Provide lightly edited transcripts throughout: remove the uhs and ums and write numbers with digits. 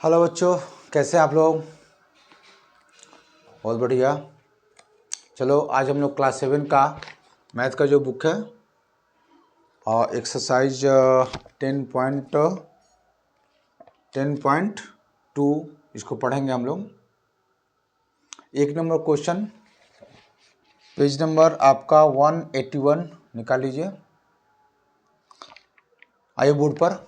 Hello बच्चों, कैसे हैं आप लोग? बहुत बढ़िया। चलो आज हम लोग क्लास 7 का मैथ का जो बुक है और एक्सरसाइज 10.2 इसको पढ़ेंगे हम लोग। एक नंबर क्वेश्चन, पेज नंबर आपका 181 निकाल लीजिए, आइए बोर्ड पर।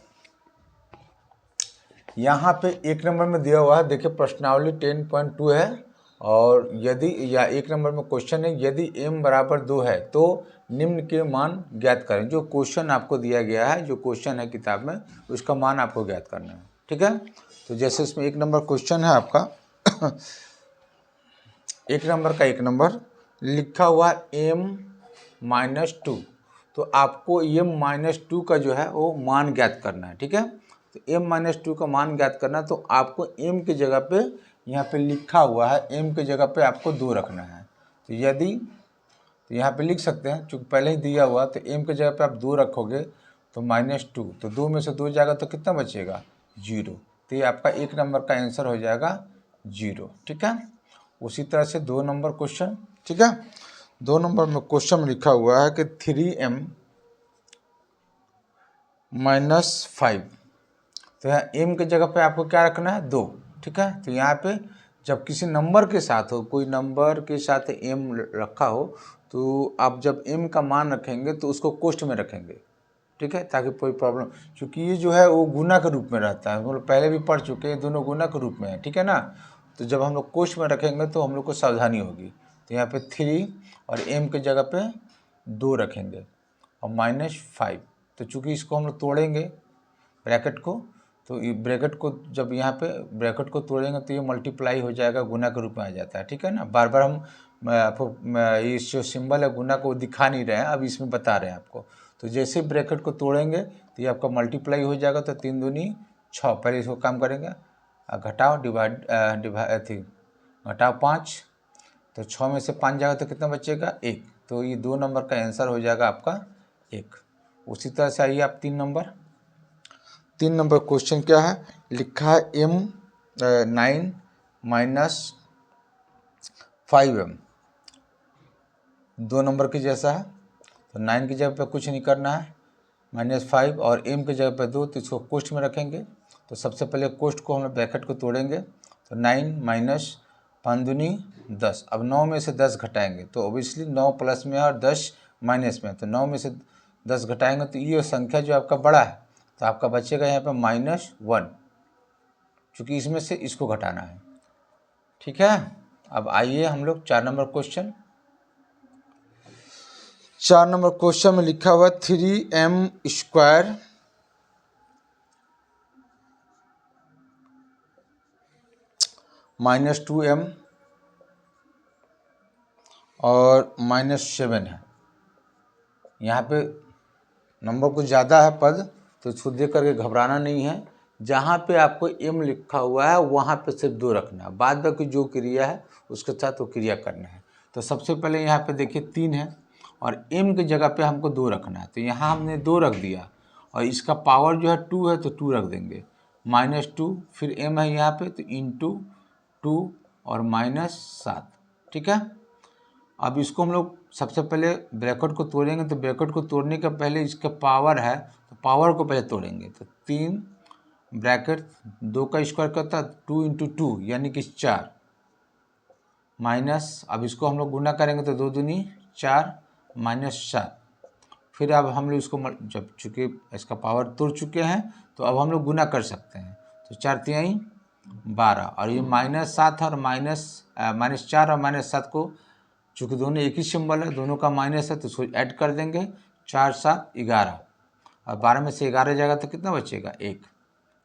यहाँ पे एक नंबर में दिया हुआ है, देखिए प्रश्नावली 10.2 है और यदि या एक नंबर में क्वेश्चन है, यदि m बराबर 2 है तो निम्न के मान ज्ञात करें। जो क्वेश्चन आपको दिया गया है, जो क्वेश्चन है किताब में, उसका मान आपको ज्ञात करना है। ठीक है, तो जैसे इसमें एक नंबर क्वेश्चन है आपका एक नंबर लिखा हुआ m-2, तो आपको m-2 का जो है वो मान ज्ञात करना है। ठीक है, तो m-2 का मान ज्ञात करना, तो आपको m की जगह पे यहाँ पे लिखा हुआ है, m की जगह पे आपको 2 रखना है। तो यदि तो यहाँ पे लिख सकते हैं, चूँकि पहले ही दिया हुआ, तो m की जगह पे आप 2 रखोगे तो -2, तो 2 में से 2 जाएगा तो कितना बचेगा? 0। तो ये आपका एक नंबर का आंसर हो जाएगा 0। ठीक है, उसी तरह से 2 नंबर क्वेश्चन। ठीक है, 2 नंबर में क्वेश्चन में लिखा हुआ है कि 3m - 5, तो यहाँ m की जगह पे आपको क्या रखना है? 2। ठीक है, तो यहाँ पे जब किसी नंबर के साथ हो, कोई नंबर के साथ m रखा हो, तो आप जब m का मान रखेंगे तो उसको कोष्ठ में रखेंगे। ठीक है, ताकि कोई प्रॉब्लम, क्योंकि ये जो है वो गुना के रूप में रहता है, हम लोग पहले भी पढ़ चुके हैं, दोनों गुना के रूप में है। ठीक है ना, तो जब हम लोग कोष्ठ में रखेंगे तो हम लोग को सावधानी होगी। तो यहाँ पे 3 और m की जगह पे 2 रखेंगे और -5, तो चूँकि इसको हम लोग तोड़ेंगे ब्रैकेट को, तो ये ब्रैकेट को जब यहाँ पे ब्रैकेट को तोड़ेंगे तो ये मल्टीप्लाई हो जाएगा, गुना के रूप में आ जाता है। ठीक है ना, बार बार हम इस जो सिंबल है गुना को दिखा नहीं रहे हैं, अब इसमें बता रहे हैं आपको। तो जैसे ब्रैकेट को तोड़ेंगे तो ये आपका मल्टीप्लाई हो जाएगा, तो 3 दूनी 6। पहले इसको काम करेंगे, घटाओ घटाओ 5, तो 6 में से 5 जाएगा तो कितना बचेगा? 1। तो ये 2 नंबर का आंसर हो जाएगा आपका 1। उसी तरह से आइए आप 3 नंबर क्वेश्चन क्या है? लिखा है m9 - 5m, 2 नंबर के जैसा है, तो 9 की जगह पे कुछ नहीं करना है, -5 और m की जगह पे 2, तो इसको कोष्ठ में रखेंगे। तो सबसे पहले कोष्ठ को हम लोग ब्रैकेट को तोड़ेंगे, तो 9 - 5 दूनी 10। अब 9 में से 10 घटाएंगे तो ओबियसली 9 प्लस में है और 10 माइनस में है, तो 9 में से 10 घटाएंगे तो ये संख्या जो आपका बड़ा है, तो आपका बचेगा यहाँ पे -1, चूँकि इसमें से इसको घटाना है। ठीक है, अब आइए हम लोग 4 नंबर क्वेश्चन। 4 नंबर क्वेश्चन में लिखा हुआ 3m² -2m और -7 है। यहाँ पे नंबर कुछ ज़्यादा है पद, तो इसको देख करके घबराना नहीं है। जहाँ पे आपको m लिखा हुआ है वहाँ पे सिर्फ 2 रखना है, बाद बाकी जो क्रिया है उसके साथ वो क्रिया करना है। तो सबसे पहले यहाँ पे देखिए 3 है और m की जगह पे हमको 2 रखना है, तो यहाँ हमने 2 रख दिया और इसका पावर जो है 2 है, तो 2 रख देंगे, -2, फिर m है यहाँ पे, तो इंटू 2 और -7। ठीक है, अब इसको हम लोग सबसे पहले ब्रैकेट को तोड़ेंगे, तो ब्रैकेट को तोड़ने के पहले इसका पावर है, तो पावर को पहले तोड़ेंगे। तो 3 ब्रैकेट 2 का स्क्वायर करता है 2 × 2 यानी कि 4, माइनस, अब इसको हम लोग गुना करेंगे तो 2 दूनी 4 -7। फिर अब हम लोग इसको जब चूँकि इसका पावर तोड़ चुके हैं तो अब हम लोग गुना कर सकते हैं, तो 4 तिहाई 12 और ये -7 और -4 और -7 को, चूँकि दोनों एक ही सिंबल है, दोनों का माइनस है, तो इसको ऐड कर देंगे, 4 7 11 और 12 में से 11 जाएगा तो कितना बचेगा? 1।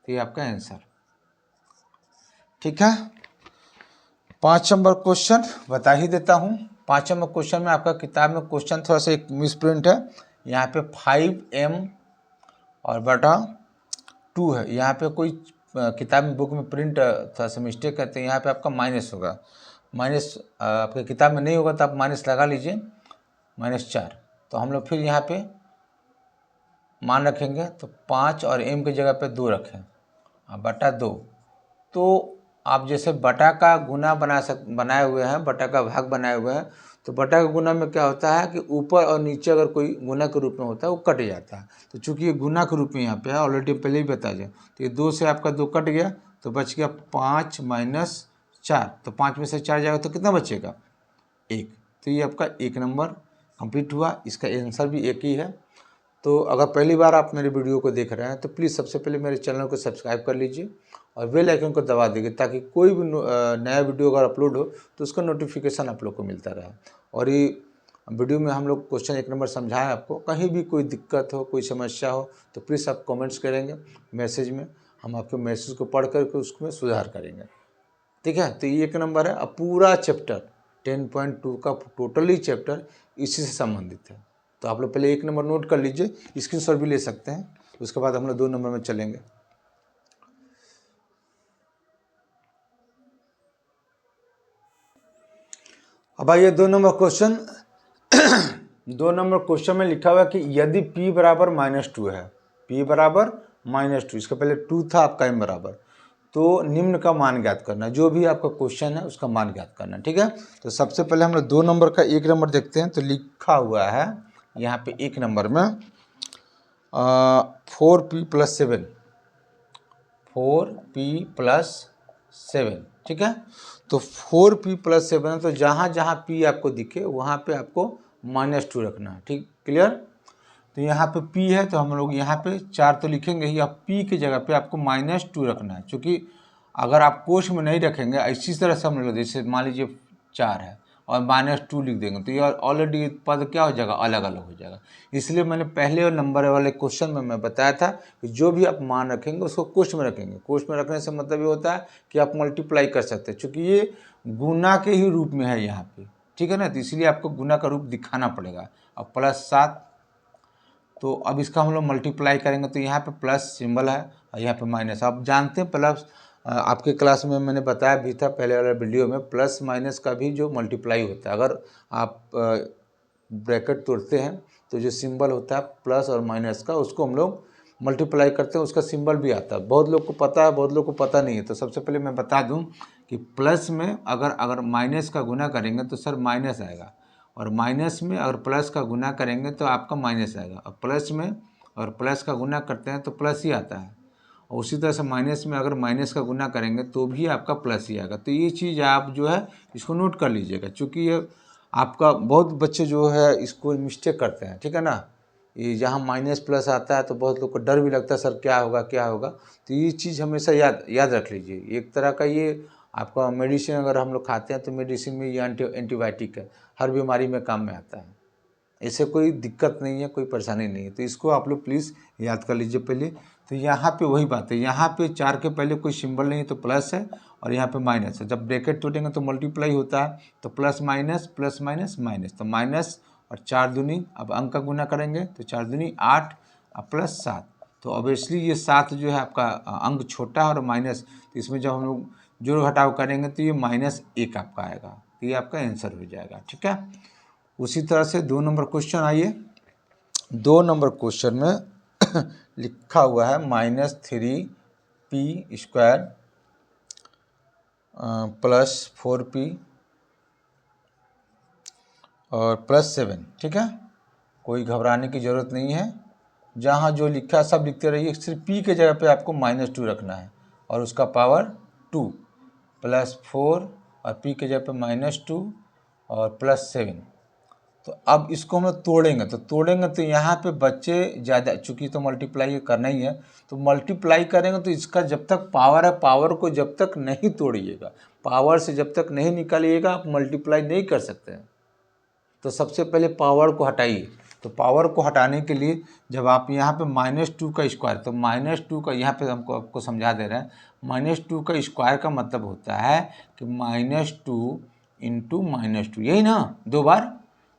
तो ये आपका आंसर। ठीक है, 5 नंबर क्वेश्चन बता ही देता हूँ। 5 नंबर क्वेश्चन में आपका किताब में क्वेश्चन थोड़ा सा एक मिस प्रिंट है, यहाँ पे 5m और बटा 2 है। यहाँ पे कोई किताब में बुक में प्रिंट थोड़ा सा मिस्टेक करते हैं, यहाँ पे आपका माइनस होगा, माइनस आपके किताब में नहीं होगा तो आप माइनस लगा लीजिए, -4। तो हम लोग फिर यहाँ पे मान रखेंगे, तो 5 और m की जगह पे 2 रखें, बटा 2, तो आप जैसे बटा का गुना बनाए हुए हैं, बटा का भाग बनाए हुए हैं, तो बटा का गुना में क्या होता है कि ऊपर और नीचे अगर कोई गुना के रूप में होता है वो कट जाता है। तो चूंकि ये गुना के रूप में यहाँ पे है, ऑलरेडी पहले ही बता दें, तो ये 2 से आपका 2 कट गया तो बच गया 5 माइनस 4। तो 5 में से 4 जाएगा तो कितना बचेगा? 1। तो ये आपका 1 नंबर कंप्लीट हुआ। इसका आंसर भी 1 ही है। तो अगर पहली बार आप मेरे वीडियो को देख रहे हैं तो प्लीज़ सबसे पहले मेरे चैनल को सब्सक्राइब कर लीजिए और बेल आइकन को दबा दीजिए, ताकि कोई भी नया वीडियो अगर अपलोड हो तो उसका नोटिफिकेशन आप लोग को मिलता रहे। और ये वीडियो में हम लोग क्वेश्चन 1 नंबर समझाएं आपको। कहीं भी कोई दिक्कत हो, कोई समस्या हो तो प्लीज़ आप कमेंट्स करेंगे मैसेज में, हम आपके मैसेज को पढ़ करके उसमें सुधार करेंगे। ठीक है, तो ये 1 नंबर है। अब पूरा चैप्टर 10.2 का टोटली चैप्टर इसी से संबंधित है। तो आप लोग पहले 1 नंबर नोट कर लीजिए, स्क्रीनशॉट भी ले सकते हैं। उसके बाद हम लोग 2 नंबर में चलेंगे। अब आइए 2 नंबर क्वेश्चन। 2 नंबर क्वेश्चन में लिखा हुआ है कि यदि p बराबर -2 है, p बराबर -2, इसका पहले 2 था आपका m बराबर, तो निम्न का मान ज्ञात करना। जो भी आपका क्वेश्चन है उसका मान ज्ञात करना। ठीक है, तो सबसे पहले हम लोग 2 नंबर का 1 नंबर देखते हैं। तो लिखा हुआ है यहाँ पे 1 नंबर में 4p + 7, 4p + 7। ठीक है, तो 4p + 7 है, तो जहाँ जहाँ p आपको दिखे वहाँ पे आपको -2 रखना है। ठीक, क्लियर। तो यहाँ पे p है तो हम लोग यहाँ पे 4 तो लिखेंगे ही, अब p की जगह पे आपको -2 रखना है। क्योंकि अगर आप कोष्ठ में नहीं रखेंगे, इसी तरह से हम लोग जैसे मान लीजिए 4 है और -2 लिख देंगे तो ये ऑलरेडी पद क्या हो जाएगा, अलग अलग हो जाएगा। इसलिए मैंने पहले नंबर वाले क्वेश्चन में मैं बताया था कि जो भी आप मान रखेंगे उसको कोष्ठ में रखेंगे। कोष्ठ में रखने से मतलब ये होता है कि आप मल्टीप्लाई कर सकते हैं, चूँकि ये गुना के ही रूप में है यहाँ पे। ठीक है ना, तो इसलिए आपको गुना का रूप दिखाना पड़ेगा। अब +7, तो अब इसका हम लोग मल्टीप्लाई करेंगे तो यहाँ पे प्लस सिंबल है और यहाँ पे माइनस। आप जानते हैं प्लस, आपके क्लास में मैंने बताया भी था पहले वाले वीडियो में, प्लस माइनस का भी जो मल्टीप्लाई होता है, अगर आप ब्रैकेट तोड़ते हैं तो जो सिंबल होता है प्लस और माइनस का, उसको हम लोग मल्टीप्लाई करते हैं, उसका सिंबल भी आता है। बहुत लोग को पता है, बहुत लोग को पता नहीं है। तो सबसे पहले मैं बता दूं कि प्लस में अगर माइनस का गुना करेंगे तो सर माइनस आएगा, और माइनस में अगर प्लस का गुना करेंगे तो आपका माइनस आएगा। और प्लस में अगर प्लस का गुना करते हैं तो प्लस ही आता है, और उसी तरह से माइनस में अगर माइनस का गुना करेंगे तो भी आपका प्लस ही आएगा। तो ये चीज़ आप जो है इसको नोट कर लीजिएगा, क्योंकि ये आपका बहुत बच्चे जो है इसको मिस्टेक करते हैं। ठीक है ना, ये जहाँ माइनस प्लस आता है तो बहुत लोग को डर भी लगता है, सर क्या होगा क्या होगा। तो ये चीज़ हमेशा याद रख लीजिए। एक तरह का ये आपका मेडिसिन अगर हम लोग खाते हैं तो मेडिसिन में ये एंटीबायोटिक है, हर बीमारी में काम में आता है। इससे कोई दिक्कत नहीं है, कोई परेशानी नहीं है। तो इसको आप लोग प्लीज़ याद कर लीजिए पहले। तो यहाँ पे वही बात है, यहाँ पे 4 के पहले कोई सिंबल नहीं है तो प्लस है, और यहाँ पे माइनस है। जब ब्रैकेट तोड़ेंगे तो मल्टीप्लाई होता है, तो प्लस माइनस माइनस, तो माइनस और 4 दूनी, अब अंक का गुना करेंगे तो 4 दूनी 8 और +7। तो ऑब्वियसली ये 7 जो है आपका अंक छोटा है और माइनस, तो इसमें जब हम लोग जोड़ घटाव करेंगे तो ये -1 आपका आएगा। तो ये आपका आंसर हो जाएगा। ठीक है, उसी तरह से 2 नंबर क्वेश्चन आइए। 2 नंबर क्वेश्चन में लिखा हुआ है -3p² + 4p और +7। ठीक है, कोई घबराने की ज़रूरत नहीं है। जहाँ जो लिखा है सब लिखते रहिए, सिर्फ p के जगह पे आपको -2 रखना है और उसका पावर 2 +4 और p के जगह पे -2 और +7। तो अब इसको हम लोग तोड़ेंगे तो यहाँ पे बच्चे ज़्यादा, चूँकि तो मल्टीप्लाई करना ही है, तो मल्टीप्लाई करेंगे तो इसका जब तक पावर है, पावर को जब तक नहीं तोड़िएगा, पावर से जब तक नहीं निकालिएगा आप मल्टीप्लाई नहीं कर सकते हैं। तो सबसे पहले पावर को हटाइए। तो पावर को हटाने के लिए जब आप यहाँ पे -2 का स्क्वायर, तो -2 का यहाँ पे हमको आपको समझा दे रहे हैं, -2 का स्क्वायर का मतलब होता है कि -2 × -2, यही ना 2 बार।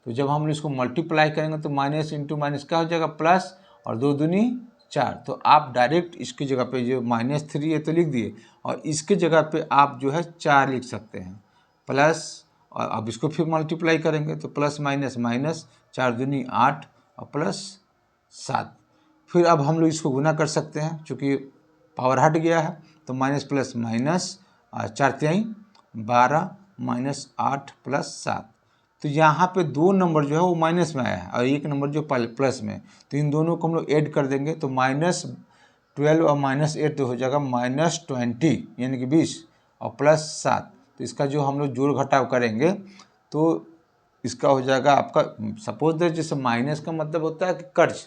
तो जब हम इसको मल्टीप्लाई करेंगे तो माइनस इंटू माइनस क्या हो जाएगा, प्लस, और 2 दूनी 4। तो आप डायरेक्ट इसकी जगह पे जो -3 है तो लिख दिए, और इसके जगह पे आप जो है 4 लिख सकते हैं प्लस, और अब इसको फिर मल्टीप्लाई करेंगे तो प्लस माइनस माइनस, 4 दूनी 8 और +7। फिर अब हम लोग इसको गुना कर सकते हैं, चूँकि पावर हट गया है। तो minus plus minus 4×3 12 minus 8 plus 7। तो यहाँ पे 2 नंबर जो है वो माइनस में आया है और 1 नंबर जो प्लस में, तो इन दोनों को हम लोग ऐड कर देंगे तो -12 और -8 तो हो जाएगा -20 यानी कि 20 और प्लस 7। तो इसका जो हम लोग जोड़ घटाव करेंगे तो इसका हो जाएगा आपका, सपोज दैट जैसे माइनस का मतलब होता है कि कर्ज,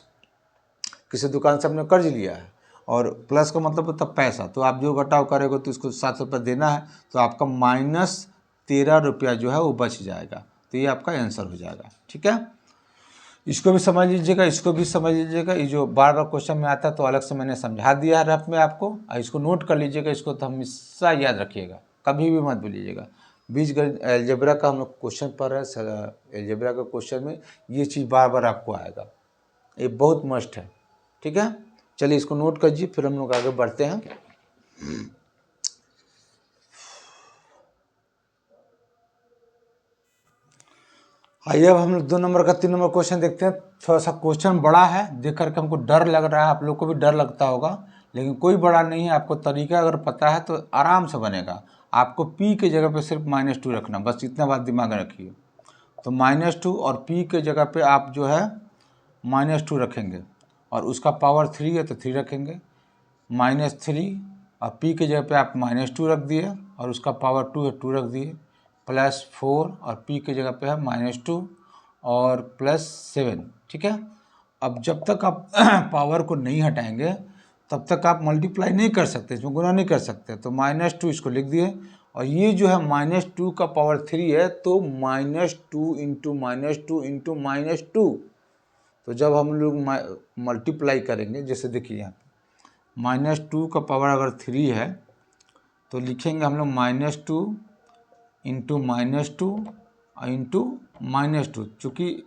किसी दुकान से हमने कर्ज लिया है, और प्लस का मतलब होता है पैसा, तो आप जो घटाव करेंगे तो इसको 7 रुपये देना है तो आपका -13 रुपया जो है वो बच जाएगा। तो ये आपका आंसर हो जाएगा। ठीक है, इसको भी समझ लीजिएगा, इसको भी समझ लीजिएगा। ये जो बार बार क्वेश्चन में आता है तो अलग से मैंने समझा दिया है रफ में आपको, इसको नोट कर लीजिएगा। इसको तो हमेशा याद रखिएगा, कभी भी मत भूलिएगा। बीजगणित अलजेब्रा का हम लोग क्वेश्चन पढ़ रहे हैं, अलजेब्रा का क्वेश्चन में ये चीज़ बार बार आपको आएगा, ये बहुत मस्ट है। ठीक है, चलिए इसको नोट करिए, फिर हम लोग आगे बढ़ते हैं। आइए अब हम लोग 2 नंबर का 3 नंबर क्वेश्चन देखते हैं। थोड़ा सा क्वेश्चन बड़ा है, देख करके हमको डर लग रहा है, आप लोग को भी डर लगता होगा, लेकिन कोई बड़ा नहीं है। आपको तरीका अगर पता है तो आराम से बनेगा। आपको p के जगह पे सिर्फ -2 रखना, बस इतना बात दिमाग में रखिए। तो -2 और p के जगह पे आप जो है -2 रखेंगे, और उसका पावर 3 है तो 3 रखेंगे, -3 और p के जगह पे आप -2 रख दिए और उसका पावर 2 है 2 रख दिए, +4 और p के जगह पे है -2 और +7। ठीक है, अब जब तक आप पावर को नहीं हटाएंगे तब तक आप मल्टीप्लाई नहीं कर सकते, इसमें गुणा नहीं कर सकते। तो -2 इसको लिख दिए, और ये जो है -2 का पावर 3 है तो -2 इंटू -2 इंटू -2। तो जब हम लोग मल्टीप्लाई करेंगे, जैसे देखिए यहाँ -2 का पावर अगर 3 है तो लिखेंगे हम लोग -2 इंटू -2 इंटू -2, चूँकि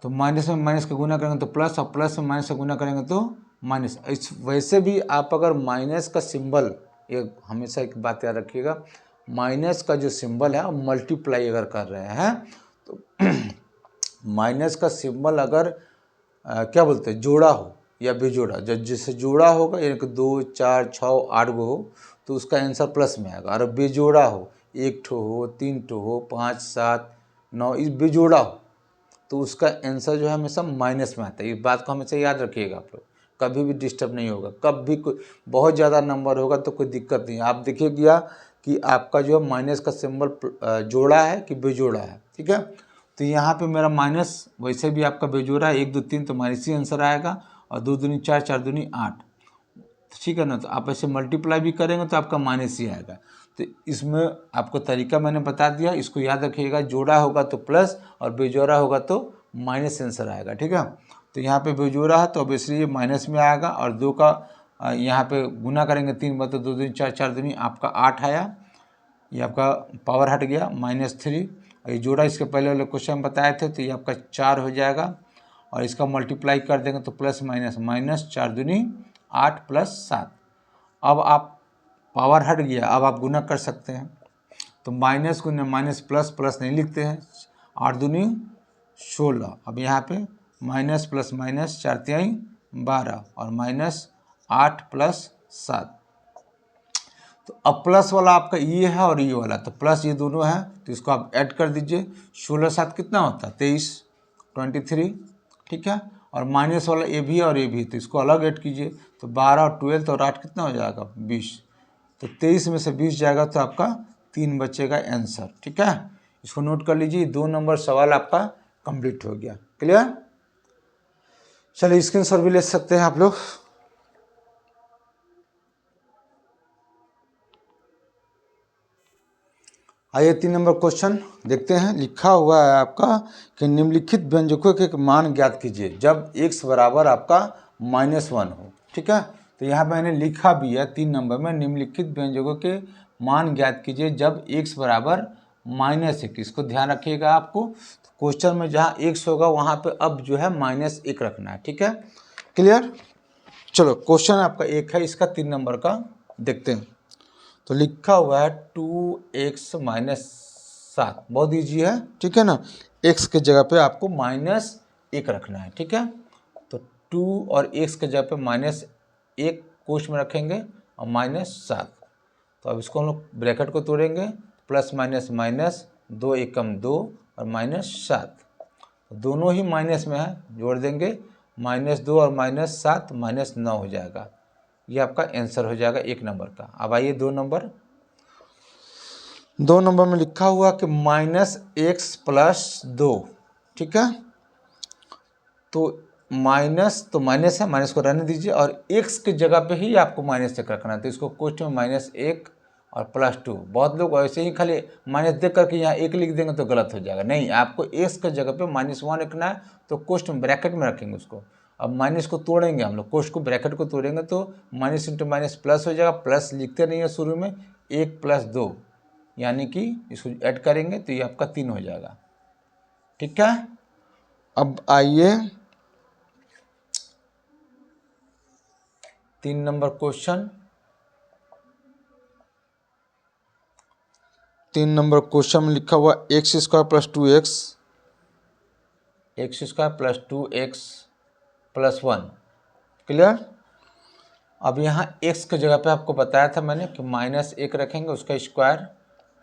तो माइनस में माइनस का गुना करेंगे तो प्लस, और प्लस में माइनस का गुना करेंगे तो माइनस। इस वैसे भी आप अगर माइनस का सिंबल, ये हमेशा एक बात याद रखिएगा, माइनस का जो सिंबल है मल्टीप्लाई अगर कर रहे हैं तो माइनस का सिंबल अगर क्या बोलते हैं, जोड़ा हो या बेजोड़ा, जब जिससे जोड़ा होगा यानी कि 2 4 6 8 गो हो तो उसका आंसर प्लस में आएगा, और बेजोड़ा हो, 1 ठो हो, 3 ठो हो, 5 7 9, इस बेजोड़ा हो तो उसका आंसर जो है हमेशा माइनस में आता है। इस बात को हमेशा याद रखिएगा आप लोग, कभी भी डिस्टर्ब नहीं होगा। कब भी कोई बहुत ज़्यादा नंबर होगा तो कोई दिक्कत नहीं है। आप देखिएगा कि आपका जो माइनस का सिंबल जोड़ा है कि बेजोड़ा है। ठीक है, तो यहाँ पे मेरा माइनस वैसे भी आपका बेजोड़ा है, 1 2 3 तो माइनस ही आंसर आएगा, और 2 दूनी 4 4 दूनी 8। ठीक है ना, तो आप ऐसे मल्टीप्लाई भी करेंगे तो आपका माइनस ही आएगा। तो इसमें आपको तरीका मैंने बता दिया, इसको याद रखिएगा। जोड़ा होगा तो प्लस और बेजोड़ा होगा तो माइनस आंसर आएगा। ठीक है, तो यहाँ पे बेजोड़ा है तो ऑब्वियसली ये माइनस में आएगा, और 2 का यहाँ पे गुना करेंगे 3 बार तो 2 दूनी 4 4 दूनी आपका 8 आया, ये आपका पावर हट गया -3। और ये जोड़ा इसके पहले वाले क्वेश्चन में बताए थे तो ये आपका 4 हो जाएगा, और इसका मल्टीप्लाई कर देंगे तो प्लस माइनस 4 दूनी 8 प्लस 7। अब आप पावर हट गया, अब आप गुना कर सकते हैं। तो माइनस गुना माइनस प्लस, प्लस नहीं लिखते हैं, 8 दूनी 16। अब यहाँ पे माइनस प्लस माइनस 4 तिहाई 12 और -8 प्लस 7। तो अब प्लस वाला आपका ये है और ये वाला, तो प्लस ये दोनों है तो इसको आप ऐड कर दीजिए। 16 7 कितना होता है 23, 23। ठीक है, और माइनस वाला ये भी है और ये भी, तो इसको अलग ऐड कीजिए। तो 12 और 12 और 8 कितना हो जाएगा 20। तो 23 में से 20 जाएगा तो आपका 3 बचेगा आंसर। ठीक है, इसको नोट कर लीजिए। 2 नंबर सवाल आपका कंप्लीट हो गया। क्लियर, चलिए स्क्रीनशॉट भी ले सकते हैं आप लोग। आइए 3 नंबर क्वेश्चन देखते हैं। लिखा हुआ है आपका कि निम्नलिखित व्यंजकों के मान ज्ञात कीजिए जब x बराबर आपका -1 हो। ठीक है, तो यहाँ मैंने लिखा भी है 3 नंबर में, निम्नलिखित व्यंजकों के मान ज्ञात कीजिए जब x बराबर -1। इसको ध्यान रखिएगा आपको, तो क्वेश्चन में जहाँ x होगा वहाँ पे अब जो है -1 रखना है। ठीक है, क्लियर। चलो क्वेश्चन आपका 1 है, इसका 3 नंबर का देखते हैं। तो लिखा हुआ है 2x - 7, बहुत ईजी है। ठीक है ना, x के जगह पे आपको -1 रखना है। ठीक है, तो 2 और x के जगह पे -1 कोष्ठ में रखेंगे और -7। तो अब इसको हम लोग ब्रैकेट को तोड़ेंगे, प्लस माइनस माइनस, 2 एकम 2 और -7, तो दोनों ही माइनस में है, जोड़ देंगे, -2 और -7 -9 हो जाएगा। ये आपका आंसर हो जाएगा 1 नंबर का। अब आइए 2 नंबर। 2 नंबर में लिखा हुआ कि -x + 2, ठीक है। तो माइनस है, माइनस को रहने दीजिए, और x की जगह पे ही आपको -1 रखना है। तो इसको क्वेश्चन में -1 और +2, बहुत लोग ऐसे ही खाली माइनस देख करके यहाँ 1 लिख देंगे तो गलत हो जाएगा। नहीं, आपको x की जगह पे -1 रखना है, तो क्वेश्चन ब्रैकेट में रखेंगे उसको। अब माइनस को तोड़ेंगे हम लोग, क्वेश्चन को ब्रैकेट को तोड़ेंगे तो माइनस इंटू माइनस प्लस हो जाएगा। प्लस लिखते नहीं है शुरू में, 1 + 2, यानी कि इसको ऐड करेंगे तो ये आपका 3 हो जाएगा, ठीक है। अब आइए 3 नंबर क्वेश्चन। 3 नंबर क्वेश्चन में लिखा हुआ x² + 2x, x² + 2x + 1, clear. अब यहाँ x की जगह पे आपको बताया था मैंने कि -1 रखेंगे, उसका स्क्वायर,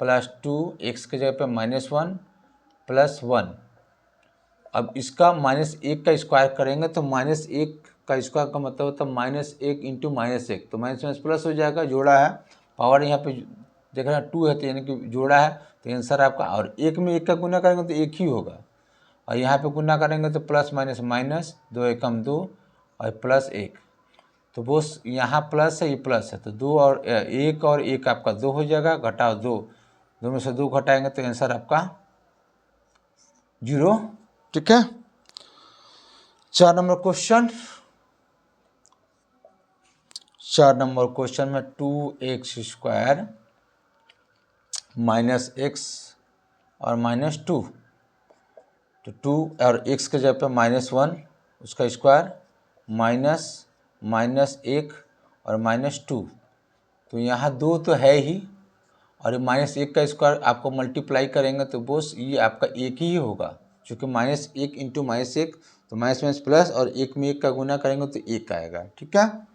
+2, x की जगह पे -1 + 1। अब इसका -1 का स्क्वायर करेंगे तो -1 का स्क्वायर का मतलब होता है -1 × -1, तो माइनस प्लस हो जाएगा, जोड़ा है, पावर यहाँ पे देख रहे हैं 2 है, तो यानी कि जोड़ा है, तो आंसर आपका, और 1 में 1 का गुना करेंगे तो 1 ही होगा, और यहाँ पे गुना करेंगे तो प्लस माइनस माइनस, 2 एकम 2 और +1, तो वो यहाँ प्लस है, ये प्लस है, तो 2 और 1 और 1 आपका 2 हो जाएगा, घटाओ 2, 2 में से 2 घटाएंगे तो आंसर आपका 0, ठीक है। 4 नंबर क्वेश्चन। 4 नंबर क्वेश्चन में 2x² -x और -2, तो 2 और x के जगह पे -1, उसका स्क्वायर, -1 और -2, तो यहाँ 2 तो है ही, और ये -1 का स्क्वायर आपको मल्टीप्लाई करेंगे तो बस ये आपका 1 ही होगा, क्योंकि -1 × -1, तो माइनस प्लस, और 1 में 1 का गुना करेंगे तो 1 आएगा, ठीक है।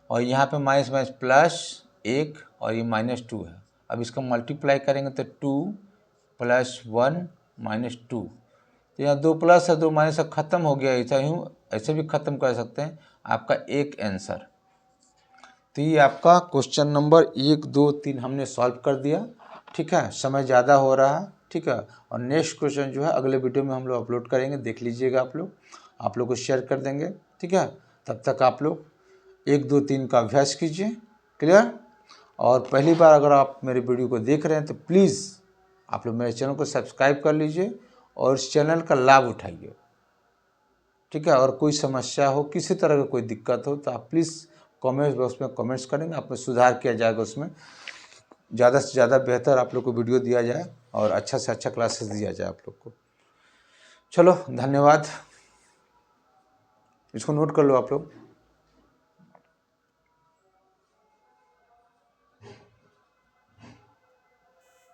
और यहाँ पे माइनस प्लस 1 और ये -2 है। अब इसका मल्टीप्लाई करेंगे तो 2 + 1 -2, तो यहाँ 2 प्लस है, 2 माइनस से ख़त्म हो गया, ऐसे भी ख़त्म कर सकते हैं, आपका 1 आंसर। तो ये आपका क्वेश्चन नंबर 1, 2, 3 हमने सॉल्व कर दिया, ठीक है। समय ज़्यादा हो रहा है, ठीक है, और नेक्स्ट क्वेश्चन जो है अगले वीडियो में हम लोग अपलोड करेंगे, देख लीजिएगा आप लोग को शेयर कर देंगे, ठीक है। तब तक आप लोग 1, 2, 3 का अभ्यास कीजिए, क्लियर। और पहली बार अगर आप मेरे वीडियो को देख रहे हैं तो प्लीज़ आप लोग मेरे चैनल को सब्सक्राइब कर लीजिए और इस चैनल का लाभ उठाइए, ठीक है। और कोई समस्या हो, किसी तरह का कोई दिक्कत हो, तो आप प्लीज़ कमेंट बॉक्स में कमेंट्स करेंगे, आप में सुधार किया जाएगा, उसमें ज़्यादा से ज़्यादा बेहतर आप लोग को वीडियो दिया जाए और अच्छा से अच्छा क्लासेस दिया जाए आप लोग को। चलो, धन्यवाद, इसको नोट कर लो आप लोग।